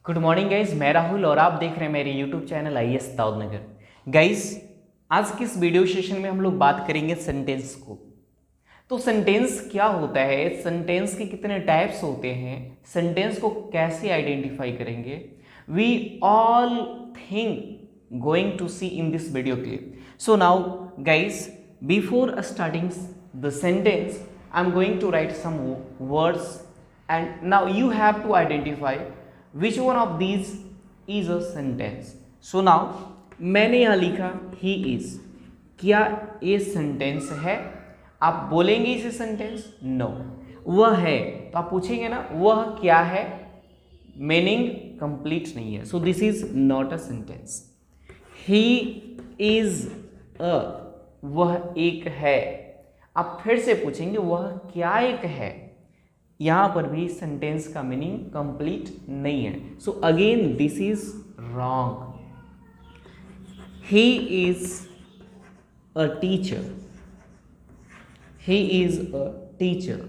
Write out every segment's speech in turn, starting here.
Good morning guys, मैं राहुल और आप देख रहे हैं मेरे YouTube channel IAS Daudnagar. Guys, आज की इस वीडियो सेशन में हम लोग बात करेंगे सेंटेंस को। तो सेंटेंस क्या होता है, सेंटेंस के कितने टाइप्स होते हैं, सेंटेंस को कैसे आइडेंटिफाई करेंगे, we all think going to see in this video clip. So now guys, before starting the sentence I am going to write some words and now you have to identify which one of these is a sentence. So now मैंने यहाँ लिखा he is। क्या ये sentence है? आप बोलेंगे इसे sentence? No. वह है तो आप पूछेंगे ना वह क्या है, मीनिंग कंप्लीट नहीं है, so this is not a sentence. He is अ, वह एक है। आप फिर से पूछेंगे वह क्या एक है, यहां पर भी सेंटेंस का मीनिंग कंप्लीट नहीं है, so again this is wrong. He is a teacher, he is a teacher,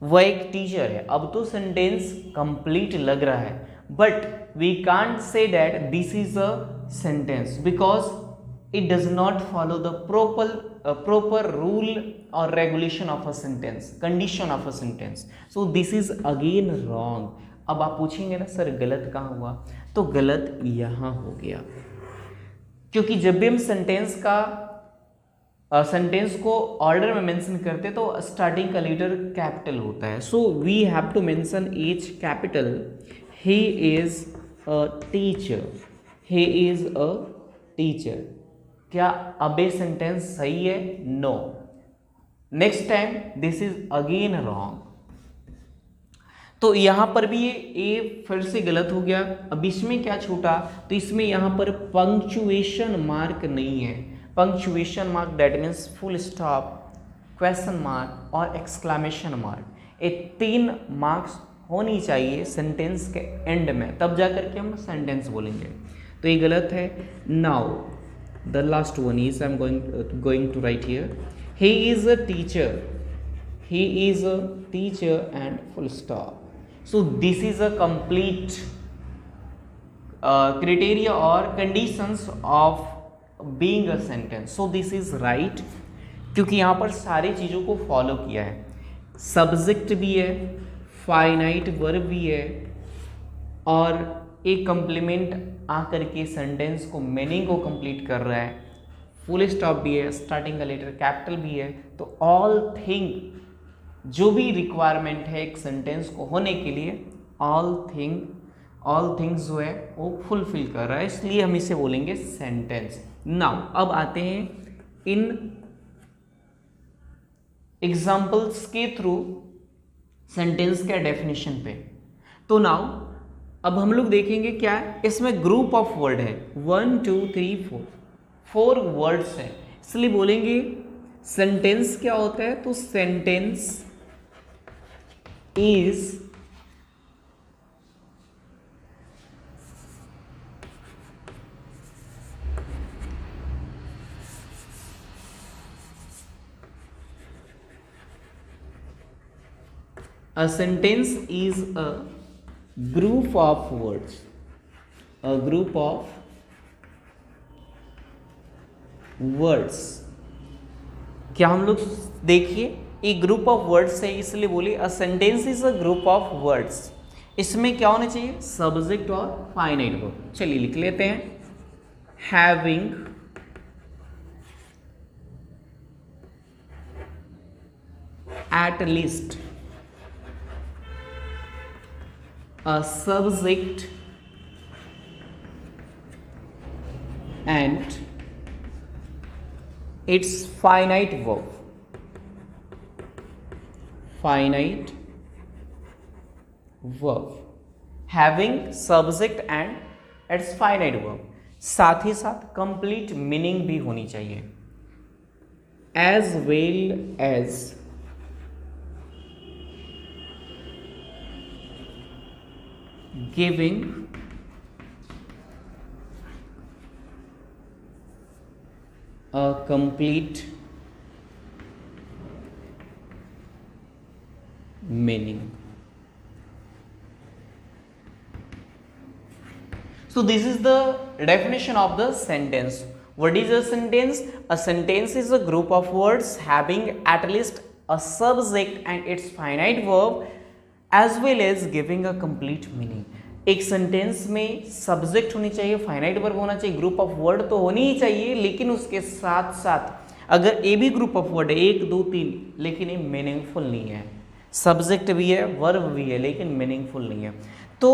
वह एक टीचर है। अब तो सेंटेंस कंप्लीट लग रहा है, but we can't say that this is a sentence because it does not follow the proper rule or regulation of a sentence, condition of a sentence, so this is again wrong। अब आप पूछेंगे ना sir गलत कहाँ हुआ, तो गलत यहाँ हो गया, क्योंकि जब भी हम सेंटेंस को ऑर्डर में मेंशन करते तो स्टार्टिंग का लेटर कैपिटल होता है, so we have to mention each capital. He is a teacher, he is a teacher. क्या अब ये सेंटेंस सही है? No. Next time this is again wrong. तो यहां पर भी ये फिर से गलत हो गया। अब इसमें क्या छूटा, तो इसमें यहां पर पंक्चुएशन मार्क नहीं है। Punctuation mark that means full stop, question mark और एक्सक्लेमेशन मार्क, ये 3 मार्क्स होनी चाहिए सेंटेंस के एंड में, तब जाकर के हम सेंटेंस बोलेंगे। तो ये गलत है। Now the last one is I'm going to write here, he is a teacher, he is a teacher and full stop, so this is a complete criteria or conditions of being a sentence, so this is right, क्योंकि यहाँ पर सारी चीज़ों को follow किया है। Subject भी है, फाइनाइट वर्ब भी है, और एक कंप्लीमेंट आकर के सेंटेंस को मीनिंग को कंप्लीट कर रहा है, फुल स्टॉप भी है, स्टार्टिंग का लेटर कैपिटल भी है, तो ऑल थिंग जो भी रिक्वायरमेंट है एक सेंटेंस को होने के लिए, ऑल थिंग्स जो है वो फुलफिल कर रहा है, इसलिए हम इसे बोलेंगे सेंटेंस। नाउ अब आते हैं इन एग्जाम्पल्स के थ्रू सेंटेंस के डेफिनेशन पे। तो नाउ अब हम लोग देखेंगे क्या है, इसमें ग्रुप ऑफ वर्ड है, 1 2 3 4 वर्ड्स हैं, इसलिए बोलेंगे सेंटेंस क्या होता है, तो sentence is a sentence is a group of words, a group of words। क्या हम लोग देखिए एक ग्रुप ऑफ वर्ड्स है, इसलिए बोलिए a sentence is a group of words. इसमें क्या होना चाहिए, सब्जेक्ट और फाइनाइट वर्ब। चलिए लिख लेते हैं, having at least a subject and its finite verb, finite verb, having subject and its finite verb, साथ ही साथ कंप्लीट मीनिंग भी होनी चाहिए, as well as giving a complete meaning। So this is the definition of the sentence. What is a sentence? A sentence is a group of words having at least a subject and its finite verb as well as giving a complete meaning. एक sentence में subject होनी चाहिए, finite verb होना चाहिए, group of word तो होनी ही चाहिए, लेकिन उसके साथ साथ अगर ए भी ग्रुप ऑफ वर्ड है 1 2 3 लेकिन ये मीनिंगफुल नहीं है, सब्जेक्ट भी है वर्ब भी है लेकिन मीनिंगफुल नहीं है, तो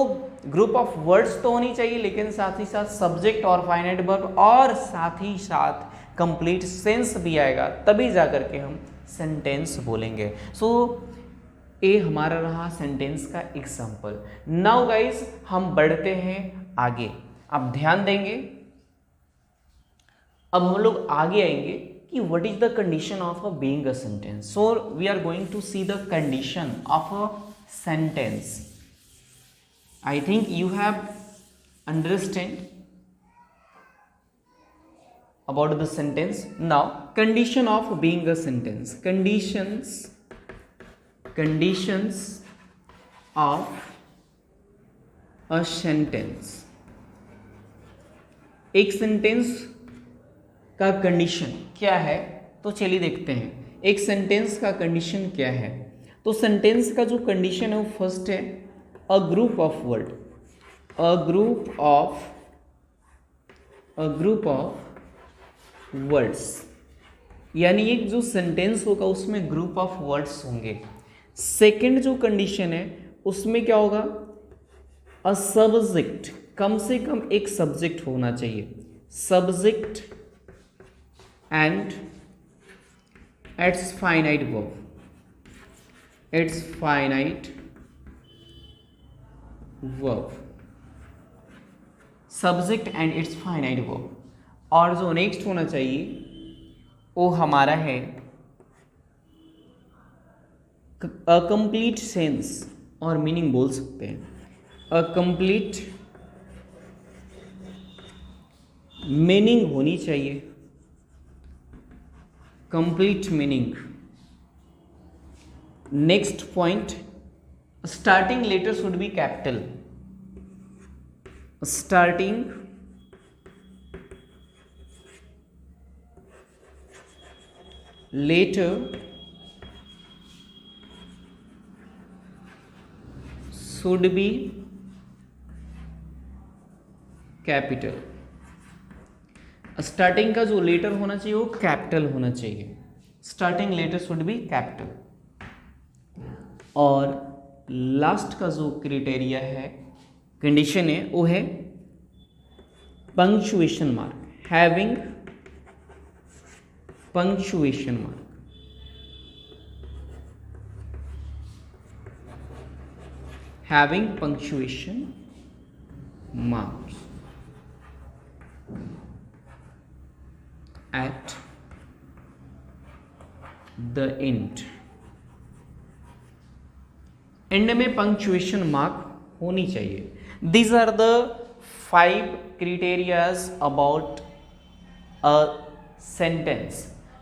ग्रुप ऑफ वर्ड्स तो होनी चाहिए लेकिन साथ ही साथ सब्जेक्ट और फाइनाइट वर्ब और साथ ही साथ कंप्लीट सेंस भी आएगा, तभी जा करके हम सेंटेंस बोलेंगे. सो ये हमारा रहा सेंटेंस का एग्जाम्पल. नाउ गाइज हम बढ़ते हैं आगे. आप ध्यान देंगे, अब हम लोग आगे आएंगे कि what is the condition of a being a sentence. So we are going to see the condition of a sentence. I think you have understand about the sentence. Now, condition of being a sentence. Conditions of a sentence. एक sentence का condition क्या है, तो चलिए देखते हैं एक sentence का कंडीशन क्या है. तो सेंटेंस का जो कंडीशन है वो फर्स्ट है a group of words, यानी एक जो सेंटेंस होगा उसमें ग्रुप ऑफ वर्ड्स होंगे. सेकंड जो कंडीशन है उसमें क्या होगा, अ सब्जेक्ट, कम से कम एक सब्जेक्ट होना चाहिए, subject and it's finite verb, subject and it's finite verb. और जो नेक्स्ट होना चाहिए वो हमारा है अ कंप्लीट सेंस और मीनिंग बोल सकते हैं. अ कंप्लीट मीनिंग होनी चाहिए, complete meaning. Next point, starting letter should be capital. Starting letter should be capital. Starting का जो लेटर होना चाहिए वो कैपिटल होना चाहिए. Starting letter should be capital. और लास्ट का जो क्राइटेरिया है, कंडीशन है, वो है punctuation mark, having punctuation mark. Having punctuation marks at the end में पंक्चुएशन मार्क होनी चाहिए. These are the 5 criterias about a sentence.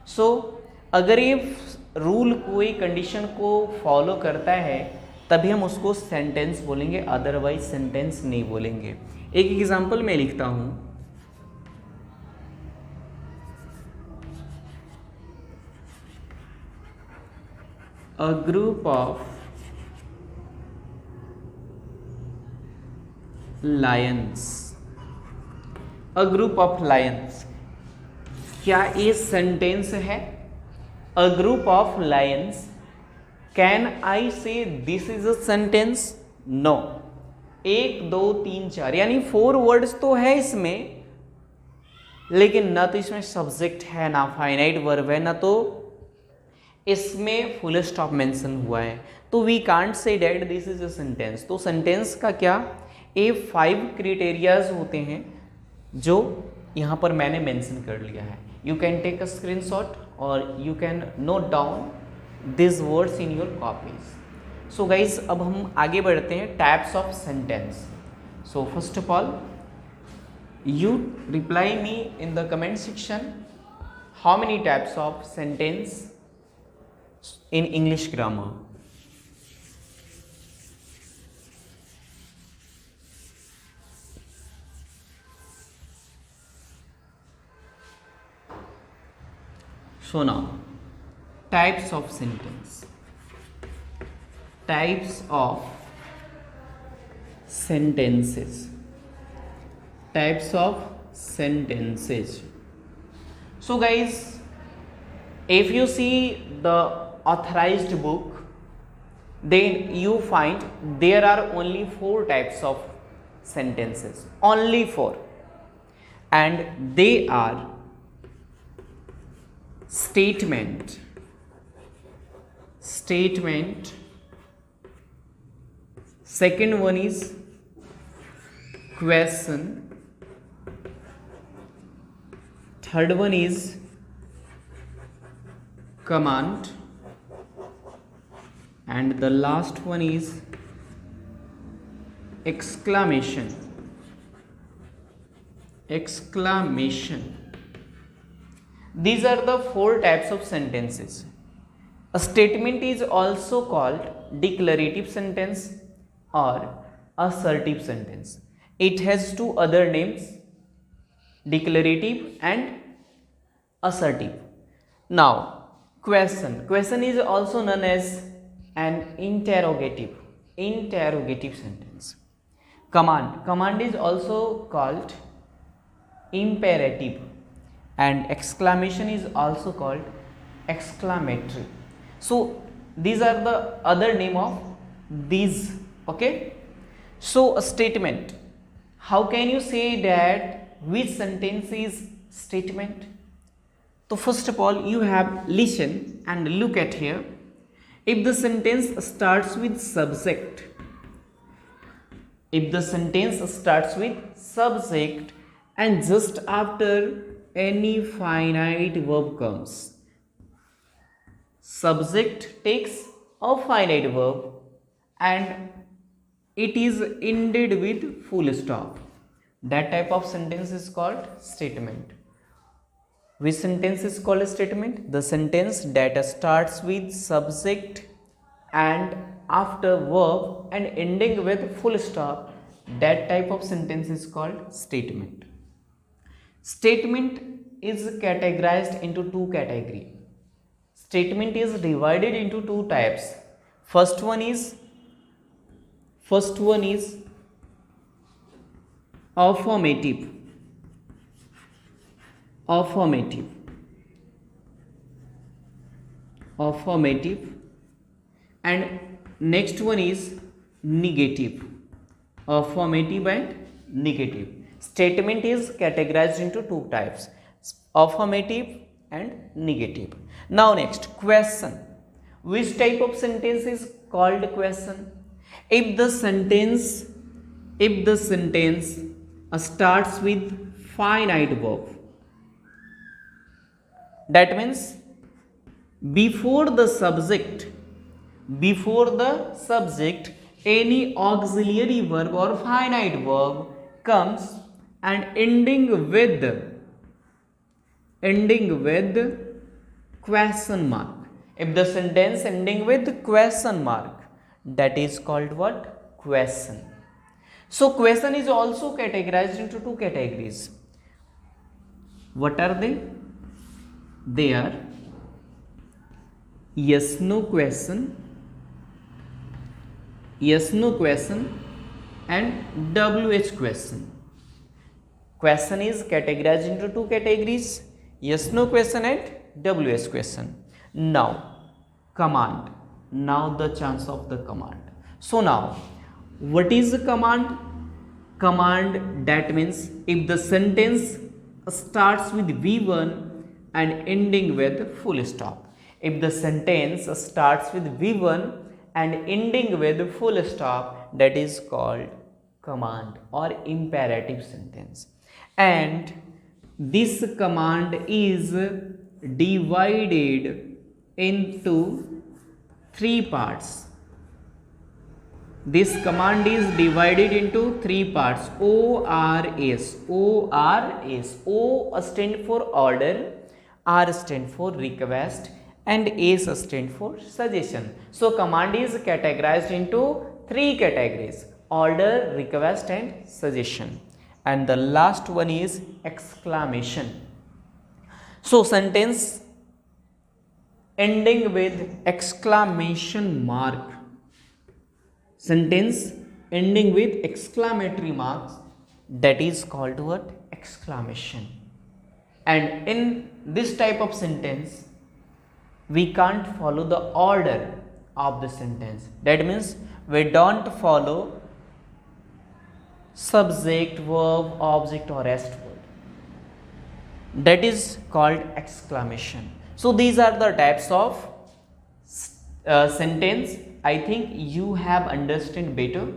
So अगर ये रूल कोई कंडीशन को फॉलो करता है तभी हम उसको सेंटेंस बोलेंगे, अदरवाइज सेंटेंस नहीं बोलेंगे. एक एग्जांपल मैं लिखता हूं, a group of lions. A group of lions, क्या ये सेंटेंस है? A group of lions, can I say this is a sentence? No. 1 2 3 4 यानी 4 वर्ड्स तो है इसमें, लेकिन ना तो इसमें सब्जेक्ट है, ना फाइनाइट वर्ब है, ना तो इसमें फुल स्टॉप मेंशन हुआ है. तो we can't say that this is a sentence. तो सेंटेंस का क्या, ये 5 क्राइटेरियाज होते हैं जो यहाँ पर मैंने मेंशन कर लिया है. You can take a screenshot और you can note down this words in your copies. So guys अब हम आगे बढ़ते हैं types of sentence. So first of all you reply me in the comment section how many types of sentence in English grammar. So now, types of sentence. Types of sentences. Types of sentences. So guys, if you see the authorized book, then you find there are only 4 types of sentences, only 4, and they are statement, second one is question, third one is command, and the last one is exclamation. These are the 4 types of sentences. A statement is also called declarative sentence or assertive sentence. It has 2 other names, declarative and assertive. Now, question is also known as an interrogative sentence. Command is also called imperative, and exclamation is also called exclamatory. So these are the other name of these. Okay, so a statement, how can you say that which sentence is statement? So first of all, you have listen and look at here. If the sentence starts with subject, and just after any finite verb comes, subject takes a finite verb and it is ended with full stop, that type of sentence is called statement. Which sentence is called a statement? The sentence that starts with subject and after verb and ending with full stop, that type of sentence is called statement. Statement is categorized into 2 categories. Statement is divided into 2 types. First one is affirmative, and next one is negative, affirmative and negative. Statement is categorized into 2 types, affirmative and negative. Now next, question. Which type of sentence is called question? If the sentence starts with finite verb, that means before the subject any auxiliary verb or finite verb comes and ending with question mark. If the sentence ending with question mark, that is called what? Question. So question is also categorized into 2 categories. What are they? They are yes no question and WH question. Question is categorized into 2 categories, yes no question and WH question. Now command, now the chance of the command. So now what is the command? Command, that means if the sentence starts with V1 and ending with full stop. If the sentence starts with V1 and ending with full stop, that is called command or imperative sentence. And this command is divided into 3 parts. This command is divided into 3 parts. ORS. O stand for order, R stand for request, and S stand for suggestion. So command is categorized into 3 categories: order, request, and suggestion. And the last one is exclamation. So sentence ending with exclamation mark. Sentence ending with exclamatory marks, that is called what? Exclamation. And in this type of sentence we can't follow the order of the sentence. That means we don't follow subject, verb, object or rest word. That is called exclamation. So these are the types of sentence. I think you have understood better.